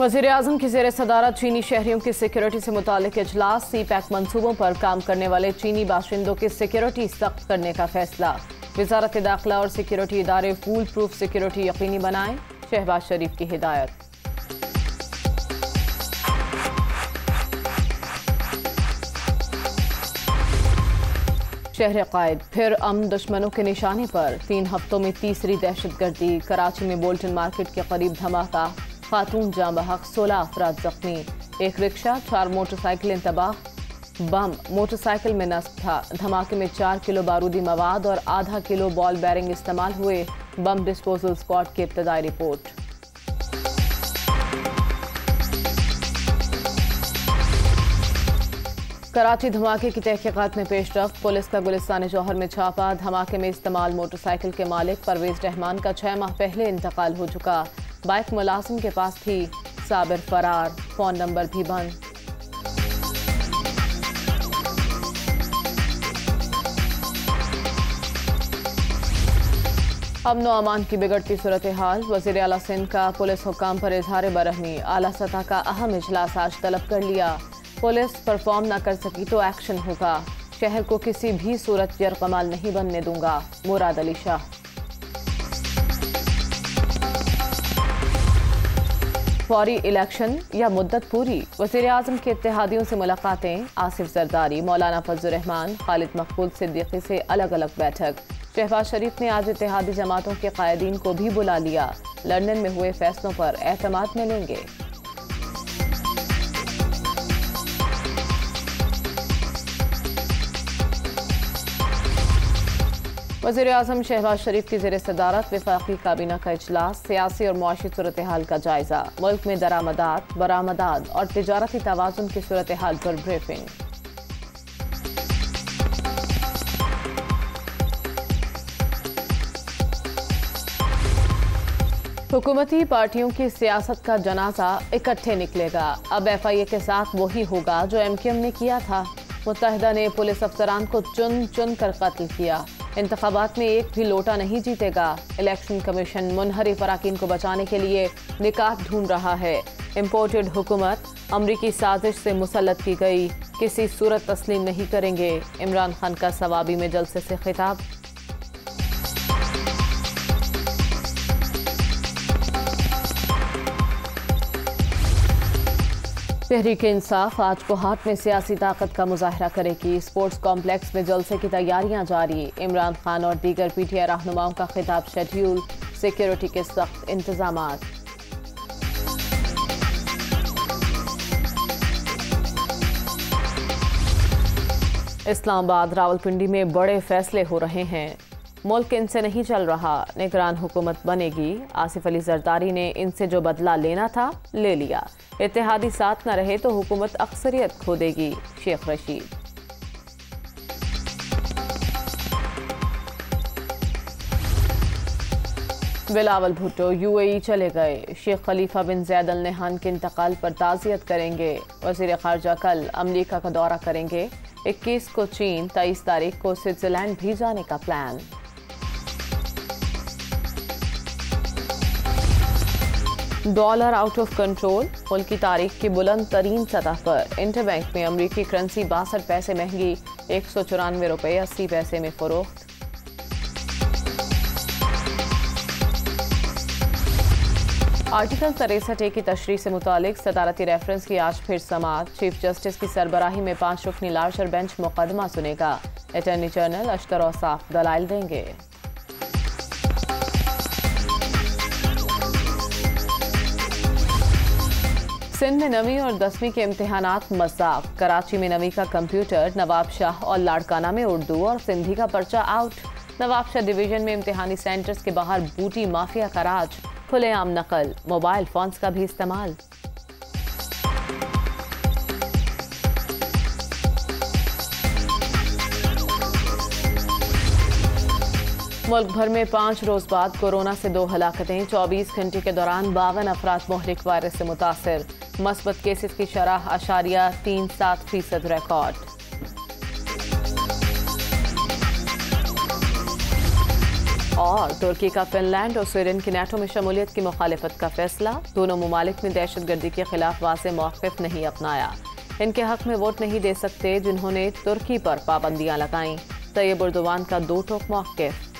वज़ीर-ए-आज़म की ज़ेर सदारत चीनी शहरियों की सिक्योरिटी से मुतालिक इजलास। सी पैक मंसूबों पर काम करने वाले चीनी बाशिंदों की सिक्योरिटी सख्त करने का फैसला। वज़ारत दाखिला और सिक्योरिटी इदारे फूल प्रूफ सिक्योरिटी यकीनी बनाएं, शहबाज शरीफ की हिदायत। शहर कायद फिर अमन दुश्मनों के निशाने पर। 3 हफ्तों में तीसरी दहशतगर्दी। कराची में बोल्टन मार्केट के करीब धमाका, खातून जाँ बहक, 16 अफराद जख्मी। एक रिक्शा, 4 मोटरसाइकिलें तबाह। बम मोटरसाइकिल में नस्ब था। धमाके में 4 किलो बारूदी मवाद और आधा किलो बॉल बैरिंग इस्तेमाल हुए। बम डिस्पोजल स्क्वाड की इब्तदाई रिपोर्ट। कराची धमाके की तहकीकात में पेशरफ्त। पुलिस का गुलिस्तान जौहर में छापा। धमाके में इस्तेमाल मोटरसाइकिल के मालिक परवेज रहमान का 6 माह पहले इंतकाल हो चुका। बाइक मुलाजिम के पास थी, साबिर फरार, फोन नंबर भी बंद। अमन व अमान की बिगड़ती सूरत हाल। वज़ीर आला सिंध का पुलिस हुक्काम पर इजहार बरहमी। आला सतह का अहम इजलास आज तलब कर लिया। पुलिस परफॉर्म न कर सकी तो एक्शन होगा। शहर को किसी भी सूरत यरकमाल नहीं बनने दूंगा, मुराद अली शाह। फौरी इलेक्शन या मुद्दत पूरी। वज़ीर-ए-आज़म के इत्तेहादियों से मुलाकातें। आसिफ जरदारी, मौलाना फजल रहमान, खालिद मकबूल सिद्दीकी से अलग अलग बैठक। शहबाज शरीफ ने आज इत्तेहादी जमातों के कायदीन को भी बुला लिया। लंदन में हुए फैसलों पर एतमाद में लेंगे। वज़ीर-ए-आज़म शहबाज शरीफ की ज़ेर सदारत वफ़ाक़ी काबीना का इजलास। सियासी और मुआशी सूरत हाल का जायजा। मुल्क में दरामदात, बरामदात और तिजारती तवाज़ुन की सूरत हाल पर ब्रीफिंग। हुकूमती पार्टियों की सियासत का जनाजा इकट्ठे निकलेगा। अब FIA के साथ वही होगा जो MQM ने किया था। मुत्तहिदा ने पुलिस अफसरान को चुन चुन कर कत्ल किया। इंतखाबात में एक भी लोटा नहीं जीतेगा। इलेक्शन कमीशन मुनहरिफ अराकीन को बचाने के लिए निकात ढूंढ रहा है। इम्पोर्टेड हुकूमत अमरीकी साजिश से मुसल्लत की गई, किसी सूरत तस्लीम नहीं करेंगे। इमरान खान का सवाबी में जलसे से खिताब। तहरीक इंसाफ आज कोहाट में सियासी ताकत का मुजाहरा करेगी। स्पोर्ट्स कॉम्प्लेक्स में जलसे की तैयारियां जारी। इमरान खान और दीगर PTI रहनुमाओं का खिताब शेड्यूल। सिक्योरिटी के सख्त इंतजामात। इस्लामाबाद रावलपिंडी में बड़े फैसले हो रहे हैं। मुल्क इनसे नहीं चल रहा, निगरान हुकूमत बनेगी। आसिफ अली जरदारी ने इनसे जो बदला लेना था ले लिया। इत्तेहादी साथ न रहे तो हुकूमत अक्सरियत खो देगी, शेख रशीद। बिलावल भुट्टो UAE चले गए। शेख खलीफा बिन ज़ैद अल नहयान के इंतकाल पर ताज़ियत करेंगे। वज़ीर ख़ारजा कल अमरीका का दौरा करेंगे। 21 को चीन, 23 तारीख को स्विट्ज़रलैंड भी जाने का plan. Dollar out of control. मुल्क की तारीख की बुलंद तरीन सतह पर। इंटरबैंक में अमरीकी करेंसी 62 पैसे महंगी, 194 रुपये 80 पैसे में फरोख्त। आर्टिकल 63A की तशरीह से मुतालिक सदारती रेफरेंस की आज फिर समाअत। चीफ जस्टिस की सरबराही में 5 रुकनी लार्जर बेंच मुकदमा सुनेगा। अटॉर्नी जनरल अशतर औसाफ दलाइल देंगे। सिंध में 9वीं और 10वीं के इम्तिहानात मज़ाक। कराची में 9वीं का कंप्यूटर, नवाब शाह और लाड़काना में उर्दू और सिंधी का पर्चा आउट। नवाब शाह डिवीजन में इम्तिहानी सेंटर्स के बाहर बूटी माफिया का राज। खुलेआम नकल, मोबाइल फोन्स का भी इस्तेमाल। मुल्क भर में 5 रोज बाद कोरोना से 2 हलाकतें। 24 घंटे के दौरान 52 अफराद मुहरिक वायरस से मुतासर। मस्बत केसेस की शरह 0.37% रिकॉर्ड। और तुर्की का फिनलैंड और स्वीडन की नेटो में शमूलियत की मुखालिफत का फैसला। दोनों ममालिक ने दहशतगर्दी के खिलाफ वाज़ेह मौक़िफ़ नहीं अपनाया। इनके हक में वोट नहीं दे सकते जिन्होंने तुर्की पर पाबंदियां लगाईं। तैयब एर्दोगान का दो टोक मौक़िफ़।